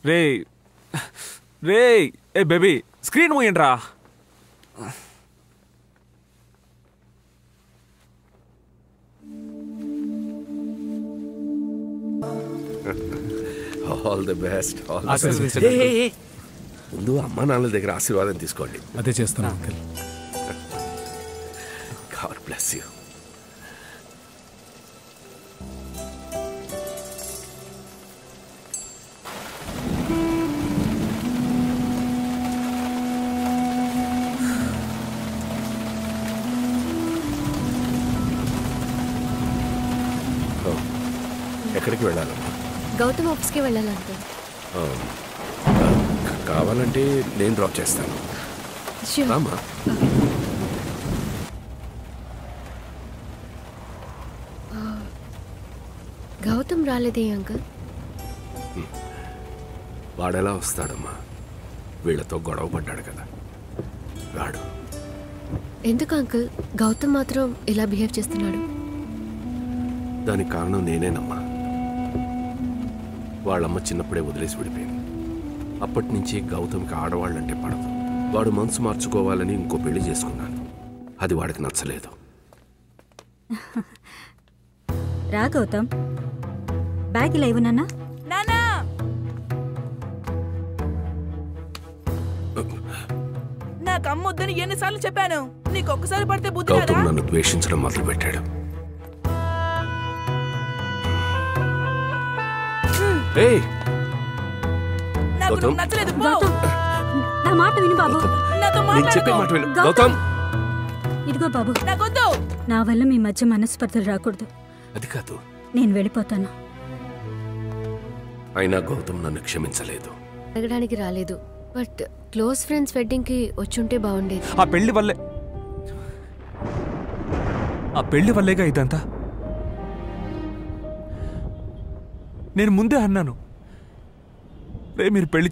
రే రే ఏ baby screen మూయండిరా. All the best. ముందు అమ్మా నాన్నల దగ్గర ఆశీర్వాదం తీసుకోండి. అదే చేస్తాను అంకుల్. God bless you. ఎక్కడికి వెళ్ళాలమ్మా? గౌతమ్ ఆఫీస్కి వెళ్ళాలంటే కావాలంటే నేను డ్రాప్ చేస్తాను. రామా. గౌతమ్ రాలేదే అంకుల్? వాడెలా వస్తాడమ్మా? వీళ్ళతో గొడవ పడ్డాడు కదా, రాడు. ఎందుకు అంకుల్ గౌతమ్ మాత్రం ఇలా బిహేవ్ చేస్తున్నాడు? దానికి కారణం నేనేనమ్మా. వాళ్ళమ్మ చిన్నప్పుడే వదిలేసి విడిపోయింది. అప్పటి నుంచి గౌతమ్కి ఆడవాళ్ళంటే పడదు. వాడు మనసు మార్చుకోవాలని ఇంకో పెళ్లి చేసుకున్నాను. అది వాడికి నచ్చలేదు. రా గౌతమ్, బ్యాగ్ ఇలా ఇవ్వు నాన్న. నాకు అమ్మొద్దని ఎన్నిసార్లు చెప్పాను? నీకు ఒక్కసారి పడితే బుద్ధి రాదా? గౌతమ్ నన్ను ద్వేషించడం మొదలు పెట్టాడు. నాకు నువ్వు నచ్చలేదు. పో. నా మాట విను బాబు. నాతో నేను చెప్పే మాట విను. గౌతమ్, ఇదిగో బాబు, నాకొద్దు. నా వల్ల మీ మధ్య మనస్పర్ధలు రాకూడదు. అది కాదు. నేను వెళ్ళిపోతాను. అయినా గౌతమ్ నన్ను క్షమించలేదు. అడగడానికి రాలేదు, బట్ క్లోజ్ ఫ్రెండ్స్ వెడ్డింగ్కి వచ్చుంటే బాగుండేది. ఆ పెళ్లి వల్లేగా ఇదంతా. నేను ముందే అన్నాను, రే మీరు పెళ్లి